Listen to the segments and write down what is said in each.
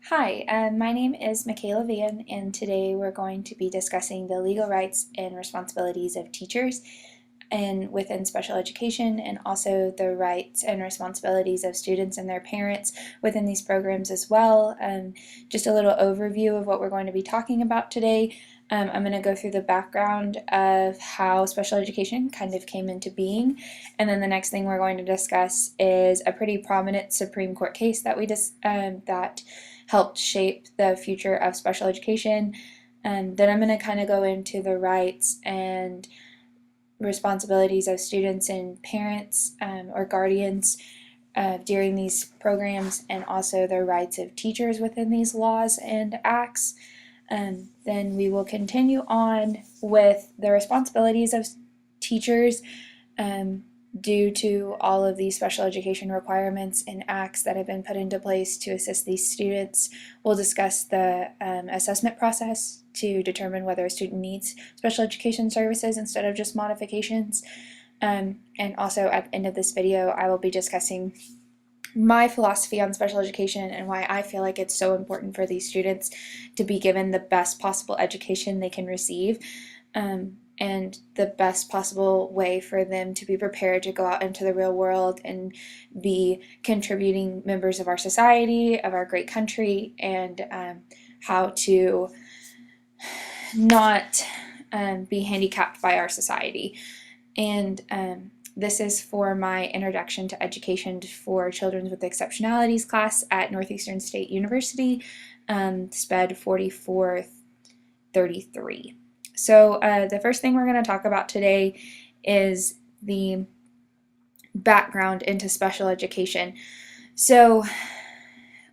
Hi, my name is Michaela Van, and today we're going to be discussing the legal rights and responsibilities of teachers and within special education, and also the rights and responsibilities of students and their parents within these programs as well. Just a little overview of what we're going to be talking about today. I'm going to go through the background of how special education kind of came into being, and then the next thing we're going to discuss is a pretty prominent Supreme Court case that that helped shape the future of special education. And then I'm going to kind of go into the rights and responsibilities of students and parents or guardians during these programs, and also the rights of teachers within these laws and acts. Then we will continue on with the responsibilities of teachers due to all of these special education requirements and acts that have been put into place to assist these students. We'll discuss the assessment process to determine whether a student needs special education services instead of just modifications. And also at the end of this video, I will be discussing my philosophy on special education and why I feel like it's so important for these students to be given the best possible education they can receive. And the best possible way for them to be prepared to go out into the real world and be contributing members of our society, of our great country, and how to not be handicapped by our society. And this is for my Introduction to Education for Children with Exceptionalities class at Northeastern State University, SPED 4433. So the first thing we're going to talk about today is the background into special education. So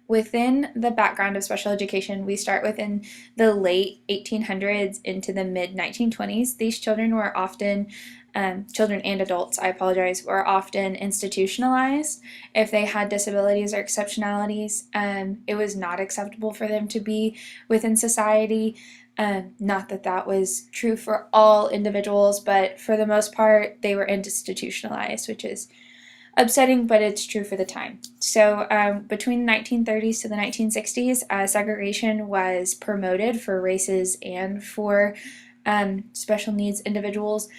within the background of special education, we start within the late 1800s into the mid 1920s. These children were often, children and adults, I apologize, were often institutionalized. If they had disabilities or exceptionalities, it was not acceptable for them to be within society. Not that that was true for all individuals, but for the most part, they were institutionalized, which is upsetting, but it's true for the time. So between the 1930s to the 1960s, segregation was promoted for races and for special needs individuals.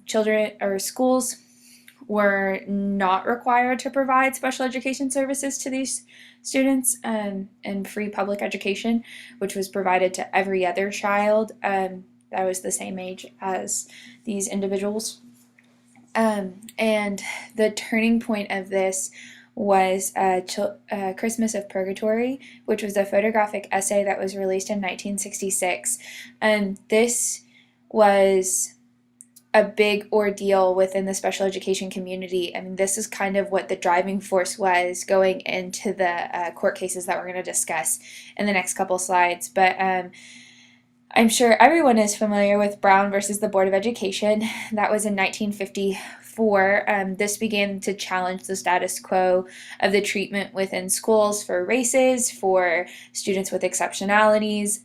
Children or schools were not required to provide special education services to these students, and free public education, which was provided to every other child that was the same age as these individuals. And the turning point of this was Christmas of Purgatory, which was a photographic essay that was released in 1966. And this was a big ordeal within the special education community. I mean, this is kind of what the driving force was going into the court cases that we're going to discuss in the next couple slides. But I'm sure everyone is familiar with Brown versus the Board of Education. That was in 1954. This began to challenge the status quo of the treatment within schools for races, for students with exceptionalities.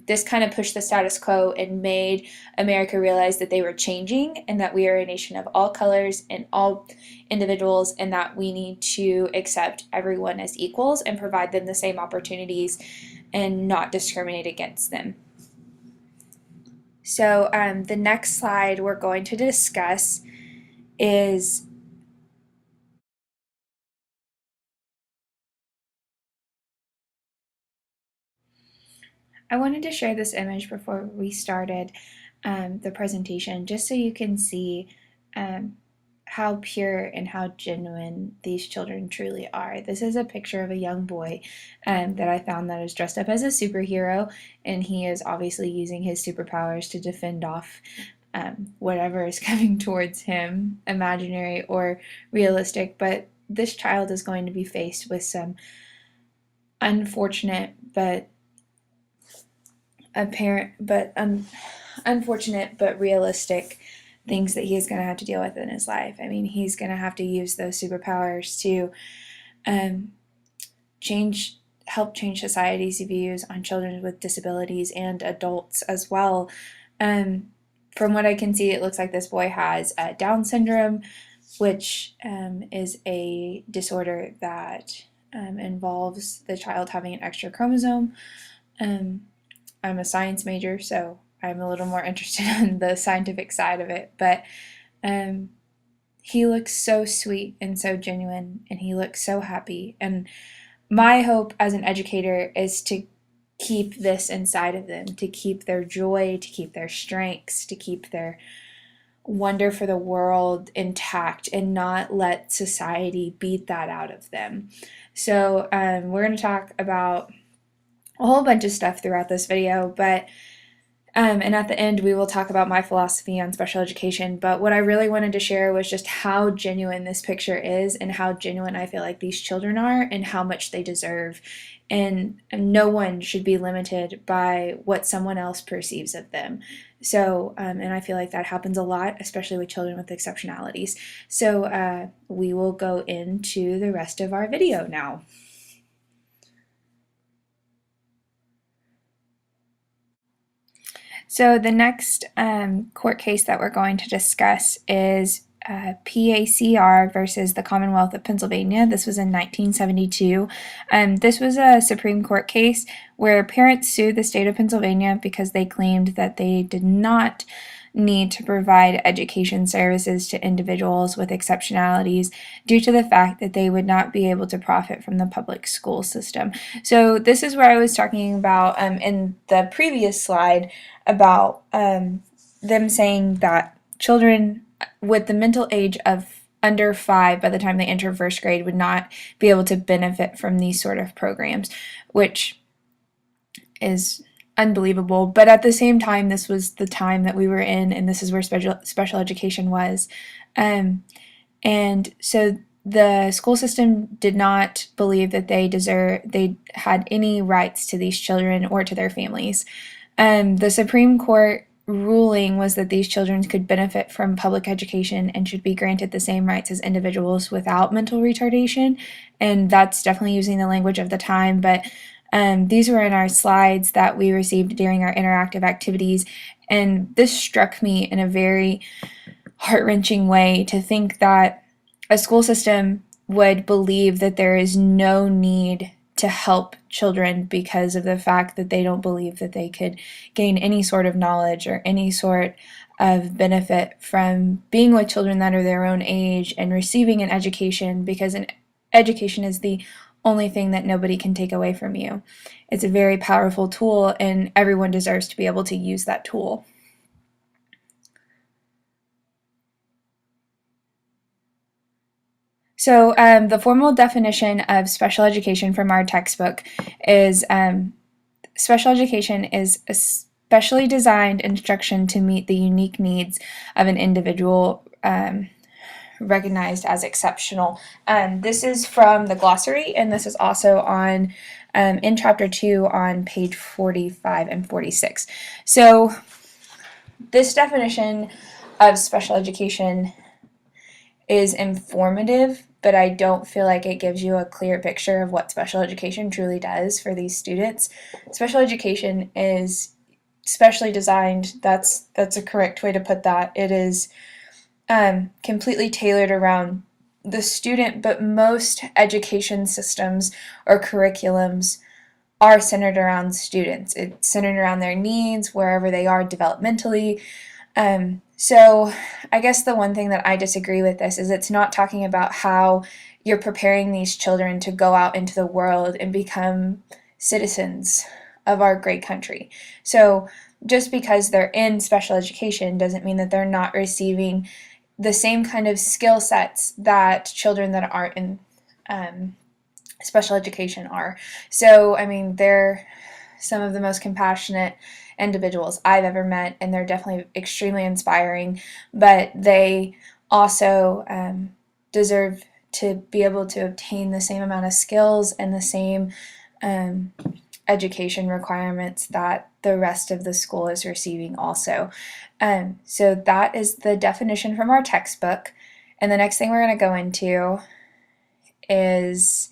This kind of pushed the status quo and made America realize that they were changing and that we are a nation of all colors and all individuals, and that we need to accept everyone as equals and provide them the same opportunities and not discriminate against them. So the next slide we're going to discuss is I wanted to share this image before we started the presentation, just so you can see how pure and how genuine these children truly are. This is a picture of a young boy that I found that is dressed up as a superhero, and he is obviously using his superpowers to defend off whatever is coming towards him, imaginary or realistic. But this child is going to be faced with some unfortunate but unfortunate but realistic things that he is going to have to deal with in his life. I mean, he's going to have to use those superpowers to help change society's views on children with disabilities and adults as well. From what I can see, it looks like this boy has Down syndrome, which is a disorder that involves the child having an extra chromosome. I'm a science major, so I'm a little more interested in the scientific side of it, but he looks so sweet and so genuine, and he looks so happy. And my hope as an educator is to keep this inside of them, to keep their joy, to keep their strengths, to keep their wonder for the world intact, and not let society beat that out of them. So we're going to talk about a whole bunch of stuff throughout this video, but and at the end we will talk about my philosophy on special education. But what I really wanted to share was just how genuine this picture is, and how genuine I feel like these children are, and how much they deserve. And no one should be limited by what someone else perceives of them. So, and I feel like that happens a lot, especially with children with exceptionalities. So we will go into the rest of our video now. So the next court case that we're going to discuss is PACR versus the Commonwealth of Pennsylvania. This was in 1972. This was a Supreme Court case where parents sued the state of Pennsylvania because they claimed that they did not need to provide education services to individuals with exceptionalities due to the fact that they would not be able to profit from the public school system. So this is where I was talking about in the previous slide about them saying that children with the mental age of under 5 by the time they enter first grade would not be able to benefit from these sort of programs, which is unbelievable. But at the same time, this was the time that we were in, and this is where special education was. And so the school system did not believe that they had any rights to these children or to their families. The Supreme Court ruling was that these children could benefit from public education and should be granted the same rights as individuals without mental retardation. And that's definitely using the language of the time, but these were in our slides that we received during our interactive activities, and this struck me in a very heart-wrenching way to think that a school system would believe that there is no need to help children because of the fact that they don't believe that they could gain any sort of knowledge or any sort of benefit from being with children that are their own age and receiving an education, because an education is the only thing that nobody can take away from you. It's a very powerful tool, and everyone deserves to be able to use that tool. So the formal definition of special education from our textbook is special education is a specially designed instruction to meet the unique needs of an individual recognized as exceptional. This is from the glossary, and this is also on in chapter 2 on page 45 and 46. So this definition of special education is informative, but I don't feel like it gives you a clear picture of what special education truly does for these students. Special education is specially designed. That's a correct way to put that. It is completely tailored around the student, but most education systems or curriculums are centered around students. It's centered around their needs, wherever they are developmentally. So I guess the one thing that I disagree with this is it's not talking about how you're preparing these children to go out into the world and become citizens of our great country. So just because they're in special education doesn't mean that they're not receiving the same kind of skill sets that children that aren't in special education are. So, I mean, they're some of the most compassionate individuals I've ever met, and they're definitely extremely inspiring, but they also deserve to be able to obtain the same amount of skills and the same education requirements that the rest of the school is receiving also. So that is the definition from our textbook. And the next thing we're going to go into is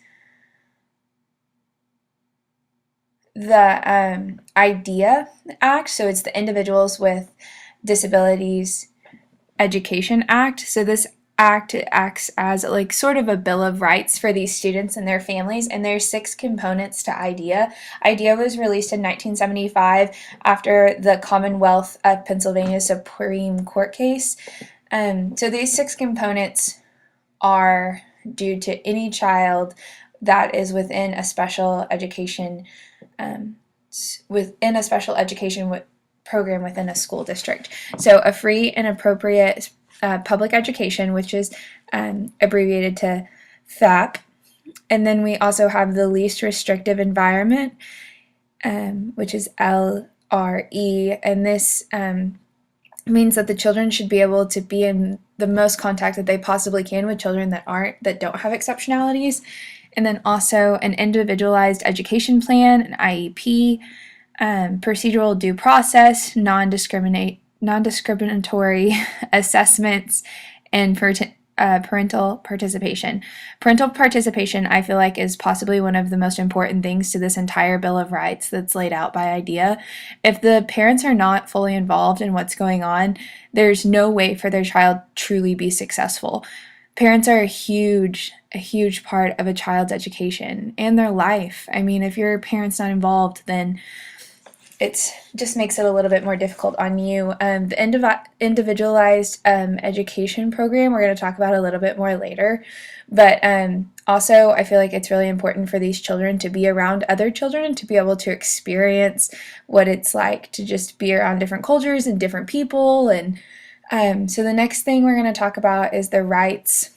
the IDEA Act. So it's the Individuals with Disabilities Education Act. So this act, it acts as like sort of a bill of rights for these students and their families, and there's 6 components to IDEA. IDEA was released in 1975 after the Commonwealth of Pennsylvania Supreme Court case. So these 6 components are due to any child that is within a special education program within a school district. So a free and appropriate public education, which is abbreviated to FAP. And then we also have the least restrictive environment, which is LRE. And this means that the children should be able to be in the most contact that they possibly can with children that don't have exceptionalities. And then also an individualized education plan, an IEP, procedural due process, non-discriminatory assessments, and parental participation. Parental participation, I feel like, is possibly one of the most important things to this entire Bill of Rights that's laid out by IDEA. If the parents are not fully involved in what's going on, there's no way for their child truly be successful. Parents are a huge part of a child's education and their life. I mean, if your parent's not involved, then it just makes it a little bit more difficult on you. The individualized education program, we're going to talk about a little bit more later. But also, I feel like it's really important for these children to be around other children and to be able to experience what it's like to just be around different cultures and different people. And so the next thing we're going to talk about is the rights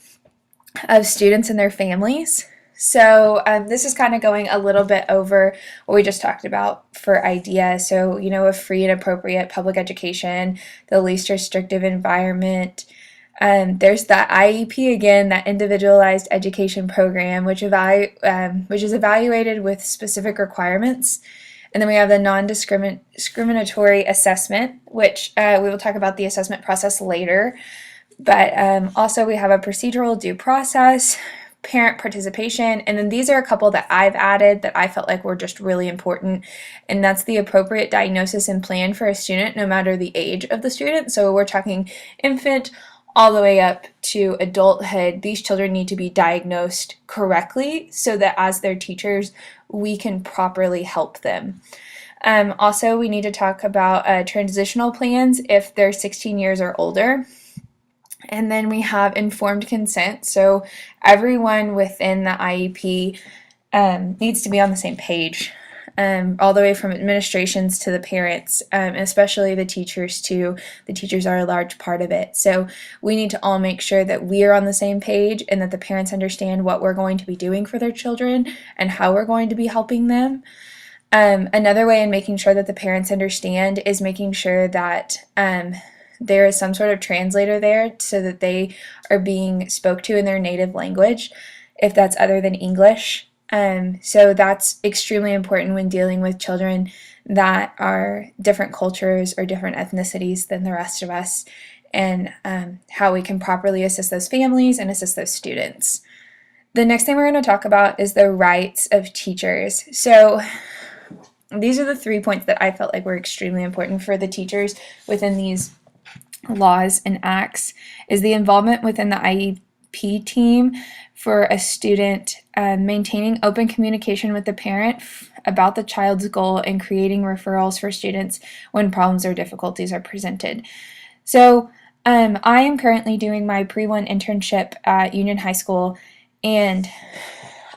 of students and their families. So this is kind of going a little bit over what we just talked about for IDEA. So, a free and appropriate public education, the least restrictive environment. There's that IEP again, that individualized education program, which is evaluated with specific requirements. And then we have the non-discriminatory assessment, which we will talk about the assessment process later. But also we have a procedural due process, parent participation, and then these are a couple that I've added that I felt like were just really important, and that's the appropriate diagnosis and plan for a student no matter the age of the student. So we're talking infant all the way up to adulthood. These children need to be diagnosed correctly so that as their teachers, we can properly help them. Also, we need to talk about transitional plans if they're 16 years or older. And then we have informed consent. So everyone within the IEP needs to be on the same page, all the way from administrations to the parents, especially the teachers too. The teachers are a large part of it. So we need to all make sure that we are on the same page and that the parents understand what we're going to be doing for their children and how we're going to be helping them. Another way in making sure that the parents understand is making sure that there is some sort of translator there so that they are being spoke to in their native language, if that's other than English. So that's extremely important when dealing with children that are different cultures or different ethnicities than the rest of us, and how we can properly assist those families and assist those students. The next thing we're going to talk about is the rights of teachers. So these are the 3 points that I felt like were extremely important for the teachers within these laws and acts. Is the involvement within the IEP team for a student, maintaining open communication with the parent about the child's goal, and creating referrals for students when problems or difficulties are presented. So I am currently doing my pre-1 internship at Union High School, and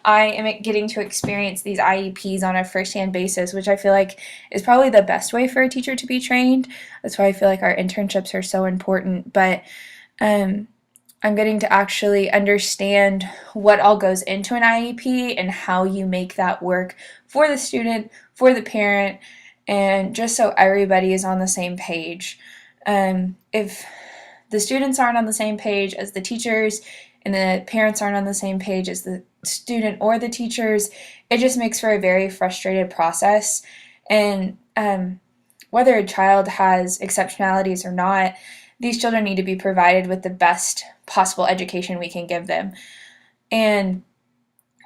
I am getting to experience these IEPs on a first-hand basis, which I feel like is probably the best way for a teacher to be trained. That's why I feel like our internships are so important. But I'm getting to actually understand what all goes into an IEP and how you make that work for the student, for the parent, and just so everybody is on the same page. If the students aren't on the same page as the teachers, and the parents aren't on the same page as the student or the teachers, it just makes for a very frustrated process. And whether a child has exceptionalities or not, these children need to be provided with the best possible education we can give them. And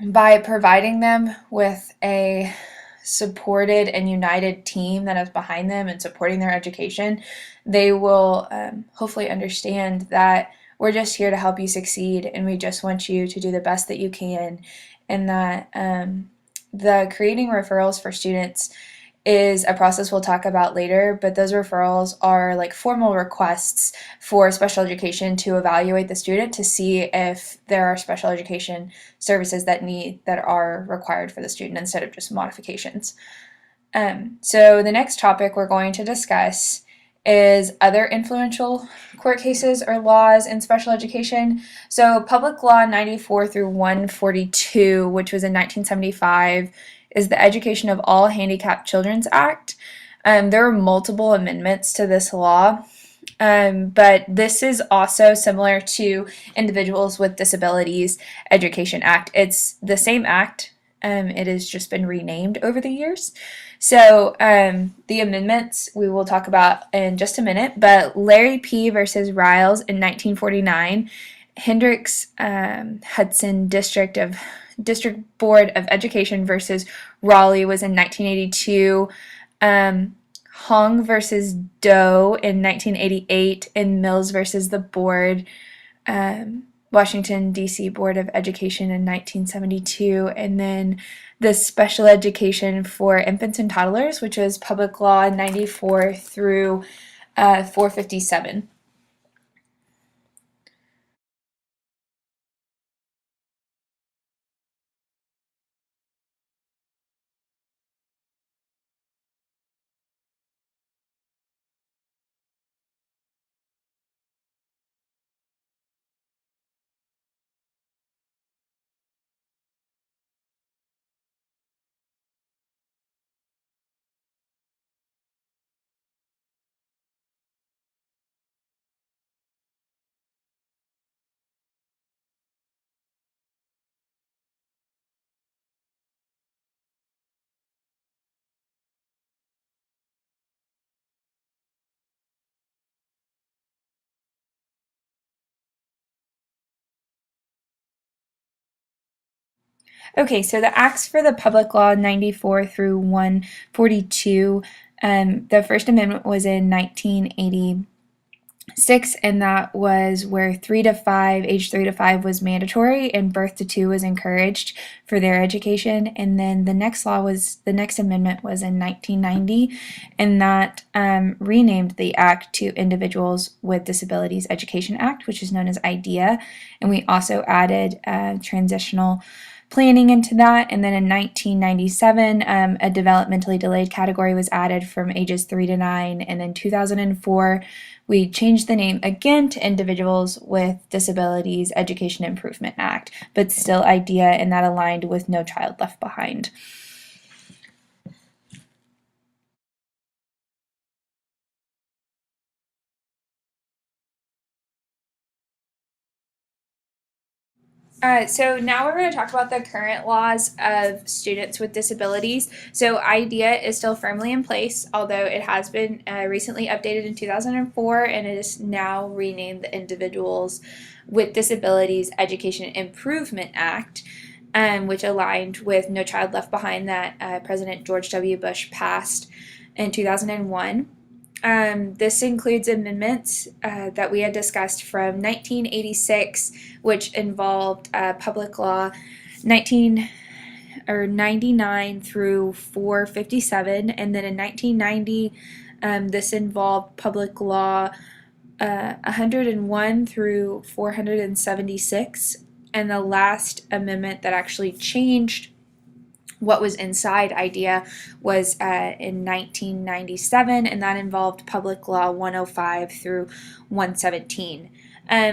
by providing them with a supported and united team that is behind them and supporting their education, they will hopefully understand that we're just here to help you succeed, and we just want you to do the best that you can, and that the creating referrals for students is a process we'll talk about later, but those referrals are like formal requests for special education to evaluate the student to see if there are special education services that are required for the student instead of just modifications. So the next topic we're going to discuss is other influential court cases or laws in special education. So Public Law 94 through 142, which was in 1975, is the Education of All Handicapped Children's Act. There were multiple amendments to this law, but this is also similar to Individuals with Disabilities Education Act. It's the same act. It has just been renamed over the years. So the amendments we will talk about in just a minute, but Larry P. versus Riles in 1949, Hendricks Hudson District Board of Education versus Raleigh was in 1982, Hong versus Doe in 1988, and Mills versus the Board, Washington, D.C. Board of Education in 1972, and then the Special Education for Infants and Toddlers, which was Public Law 94 through 457. Okay, so the acts for the Public Law 94 through 142, the First Amendment was in 1986, and that was where age 3 to 5 was mandatory and birth to 2 was encouraged for their education. And then the next amendment was in 1990, and that renamed the act to Individuals with Disabilities Education Act, which is known as IDEA. And we also added transitional planning into that. And then in 1997, a developmentally delayed category was added from ages 3 to 9. And then 2004, we changed the name again to Individuals with Disabilities Education Improvement Act, but still IDEA, and that aligned with No Child Left Behind. So now we're going to talk about the current laws of students with disabilities. So IDEA is still firmly in place, although it has been recently updated in 2004, and it is now renamed the Individuals with Disabilities Education Improvement Act, which aligned with No Child Left Behind that President George W. Bush passed in 2001. This includes amendments that we had discussed from 1986, which involved Public Law 99 through 457, and then in 1990, this involved Public Law 101 through 476, and the last amendment that actually changed what was inside IDEA was in 1997, and that involved Public Law 105 through 117.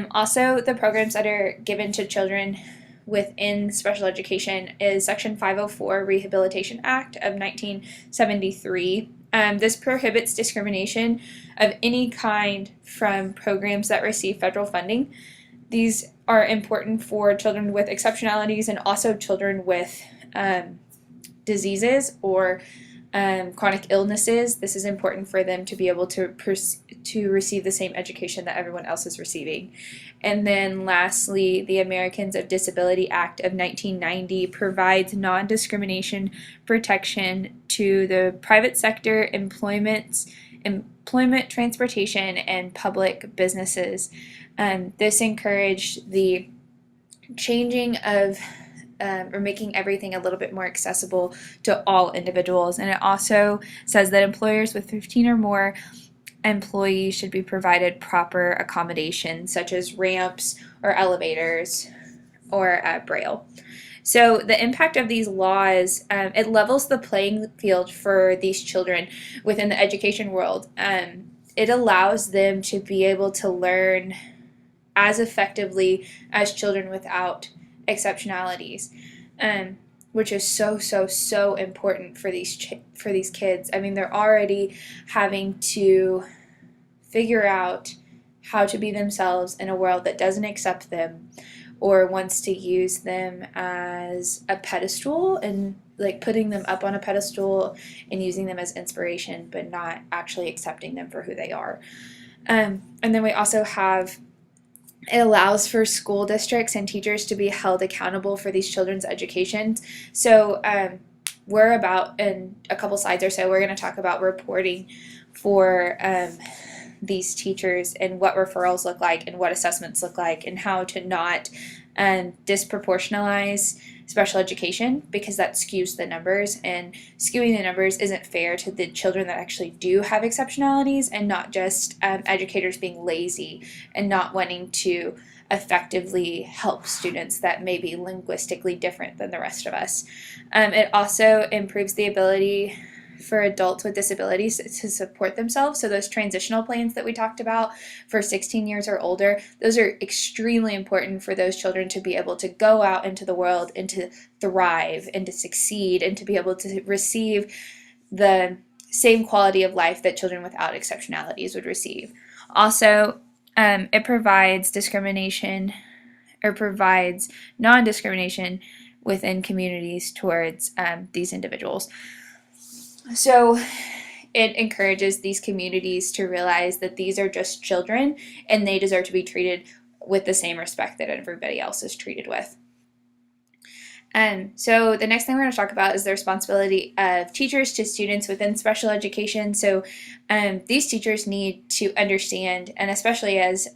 Also, the programs that are given to children within special education is Section 504 Rehabilitation Act of 1973. This prohibits discrimination of any kind from programs that receive federal funding. These are important for children with exceptionalities and also children with diseases or chronic illnesses. This is important for them to be able to receive the same education that everyone else is receiving. And then lastly, the Americans with Disabilities Act of 1990 provides non-discrimination protection to the private sector, employment, transportation, and public businesses. This encouraged the changing of or making everything a little bit more accessible to all individuals. And it also says that employers with 15 or more employees should be provided proper accommodations such as ramps or elevators or braille. So the impact of these laws, it levels the playing field for these children within the education world. It allows them to be able to learn as effectively as children without exceptionalities, which is so important for these kids. I mean, they're already having to figure out how to be themselves in a world that doesn't accept them or wants to use them as a pedestal and like putting them up on a pedestal and using them as inspiration, but not actually accepting them for who they are. And then we also have it allows for school districts and teachers to be held accountable for these children's education. So we're about, in a couple slides or so, we're going to talk about reporting for these teachers and what referrals look like and what assessments look like and how to not disproportionalize special education, because that skews the numbers, and skewing the numbers isn't fair to the children that actually do have exceptionalities, and not just educators being lazy and not wanting to effectively help students that may be linguistically different than the rest of us. It also improves the ability for adults with disabilities to support themselves. So those transitional plans that we talked about for 16 years or older, those are extremely important for those children to be able to go out into the world and to thrive and to succeed and to be able to receive the same quality of life that children without exceptionalities would receive. Also, it provides discrimination or provides non-discrimination within communities towards these individuals. So it encourages these communities to realize that these are just children and they deserve to be treated with the same respect that everybody else is treated with. So the next thing we're going to talk about is the responsibility of teachers to students within special education. So these teachers need to understand, and especially as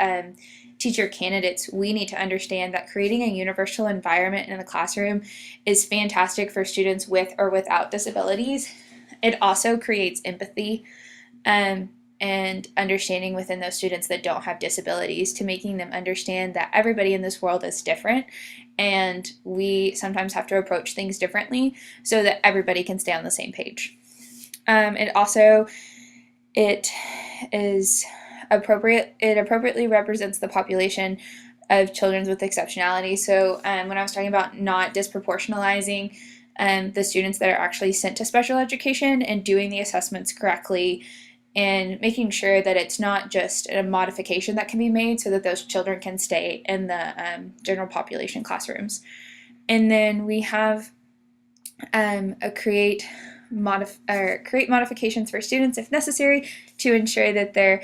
teacher candidates, we need to understand that creating a universal environment in the classroom is fantastic for students with or without disabilities. It also creates empathy and understanding within those students that don't have disabilities, to making them understand that everybody in this world is different and we sometimes have to approach things differently so that everybody can stay on the same page. It is appropriate. It appropriately represents the population of children with exceptionality. So when I was talking about not disproportionalizing the students that are actually sent to special education and doing the assessments correctly and making sure that it's not just a modification that can be made so that those children can stay in the general population classrooms. And then we have create modifications for students if necessary to ensure that their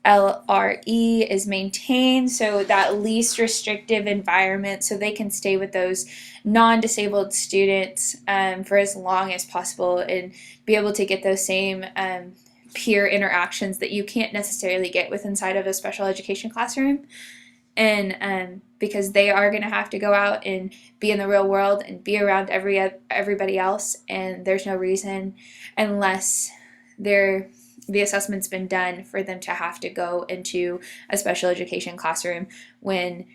LRE is maintained, so that least restrictive environment, so they can stay with those non-disabled students for as long as possible and be able to get those same peer interactions that you can't necessarily get with inside of a special education classroom. And because they are going to have to go out and be in the real world and be around everybody else, and there's no reason, unless the assessment's been done, for them to have to go into a special education classroom when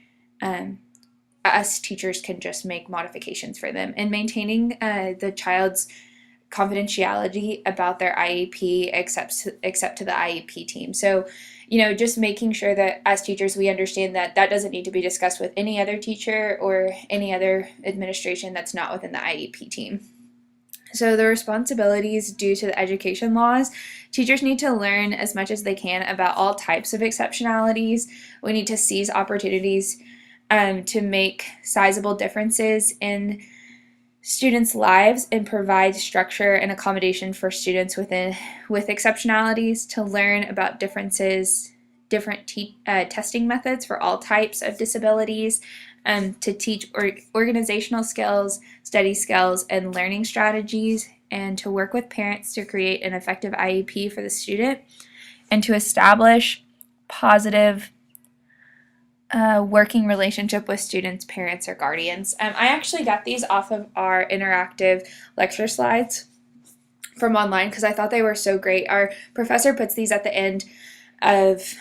us teachers can just make modifications for them. And maintaining the child's confidentiality about their IEP except to the IEP team. So, just making sure that as teachers we understand that that doesn't need to be discussed with any other teacher or any other administration that's not within the IEP team. So the responsibilities due to the education laws, teachers need to learn as much as they can about all types of exceptionalities. We need to seize opportunities to make sizable differences in students' lives and provide structure and accommodation for students with exceptionalities, to learn about differences, different testing methods for all types of disabilities, to teach organizational skills, study skills, and learning strategies, and to work with parents to create an effective IEP for the student, and to establish positive working relationship with students, parents, or guardians. I actually got these off of our interactive lecture slides from online because I thought they were so great. Our professor puts these at the end of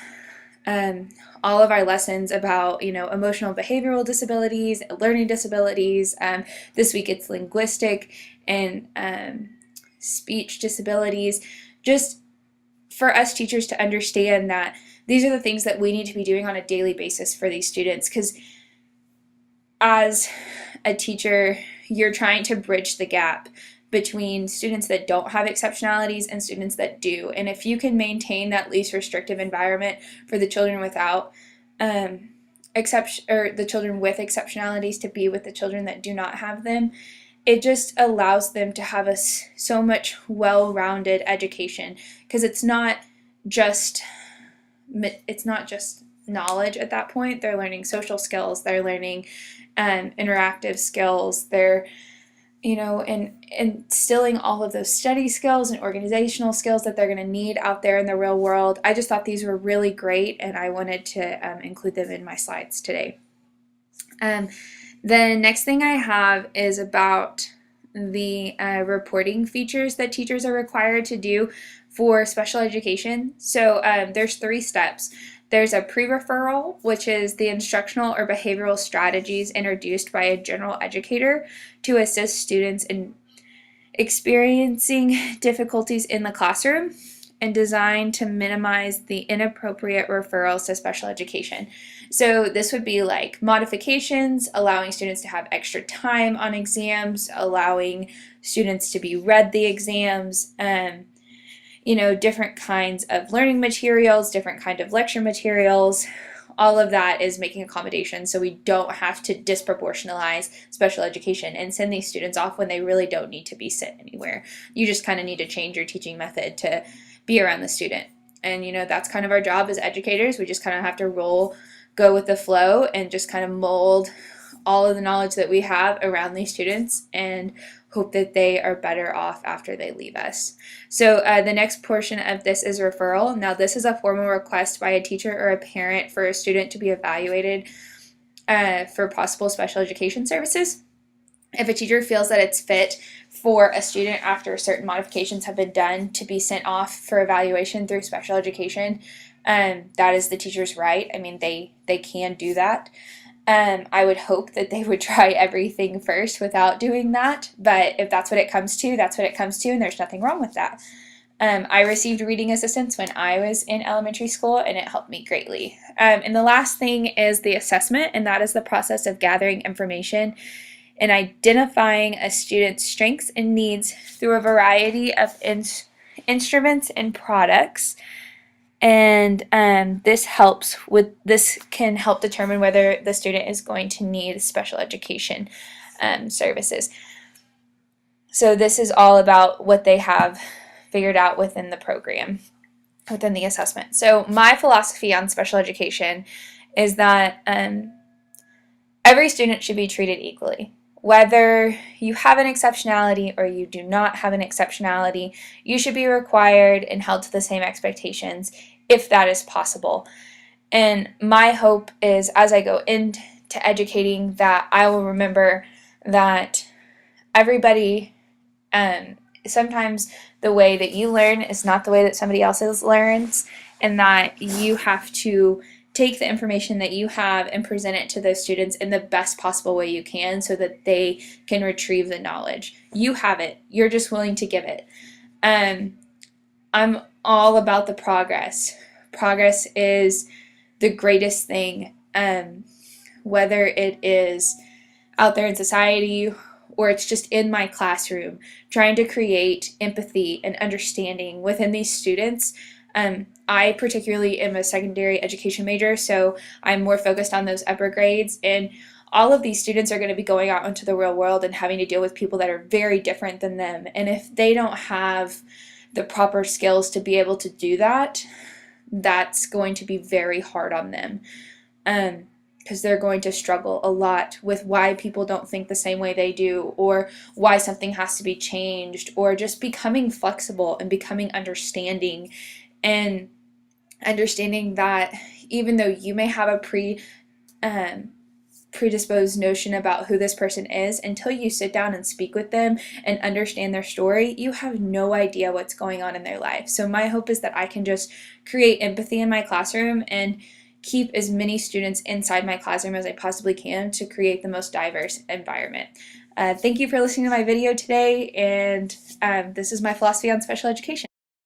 all of our lessons about, emotional behavioral disabilities, learning disabilities. This week it's linguistic and speech disabilities, just for us teachers to understand that these are the things that we need to be doing on a daily basis for these students, because as a teacher, you're trying to bridge the gap between students that don't have exceptionalities and students that do. And if you can maintain that least restrictive environment for the children without the children with exceptionalities to be with the children that do not have them, it just allows them to have so much well-rounded education, because it's not just knowledge at that point. They're learning social skills, they're learning interactive skills, they're and instilling all of those study skills and organizational skills that they're going to need out there in the real world. I just thought these were really great, and I wanted to include them in my slides today. The next thing I have is about the reporting features that teachers are required to do for special education. So there's 3 steps. There's a pre-referral, which is the instructional or behavioral strategies introduced by a general educator to assist students in experiencing difficulties in the classroom, and designed to minimize the inappropriate referrals to special education. So this would be like modifications, allowing students to have extra time on exams, allowing students to be read the exams, different kinds of learning materials, different kind of lecture materials. All of that is making accommodations so we don't have to disproportionalize special education and send these students off when they really don't need to be sent anywhere. You just kind of need to change your teaching method to be around the student. And that's kind of our job as educators. We just kind of have to go with the flow and just kind of mold all of the knowledge that we have around these students and hope that they are better off after they leave us. So the next portion of this is referral. Now this is a formal request by a teacher or a parent for a student to be evaluated for possible special education services. If a teacher feels that it's fit for a student after certain modifications have been done to be sent off for evaluation through special education, that is the teacher's right. I mean, they can do that. I would hope that they would try everything first without doing that, but if that's what it comes to, that's what it comes to, and there's nothing wrong with that. I received reading assistance when I was in elementary school, and it helped me greatly. And the last thing is the assessment, and that is the process of gathering information and identifying a student's strengths and needs through a variety of instruments and products. And this can help determine whether the student is going to need special education services. So this is all about what they have figured out within the program, within the assessment. So my philosophy on special education is that every student should be treated equally. Whether you have an exceptionality or you do not have an exceptionality, you should be required and held to the same expectations if that is possible. And my hope is, as I go into educating, that I will remember that everybody, sometimes the way that you learn is not the way that somebody else learns, and that you have to take the information that you have and present it to those students in the best possible way you can so that they can retrieve the knowledge. You have it. You're just willing to give it. I'm all about the progress. Progress is the greatest thing, whether it is out there in society or it's just in my classroom, trying to create empathy and understanding within these students. I particularly am a secondary education major, so I'm more focused on those upper grades, and all of these students are going to be going out into the real world and having to deal with people that are very different than them. And if they don't have the proper skills to be able to do that, that's going to be very hard on them, because they're going to struggle a lot with why people don't think the same way they do, or why something has to be changed, or just becoming flexible and becoming understanding, and understanding that even though you may have a predisposed notion about who this person is, until you sit down and speak with them and understand their story, you have no idea what's going on in their life. So my hope is that I can just create empathy in my classroom and keep as many students inside my classroom as I possibly can to create the most diverse environment. Thank you for listening to my video today, and this is my philosophy on special education.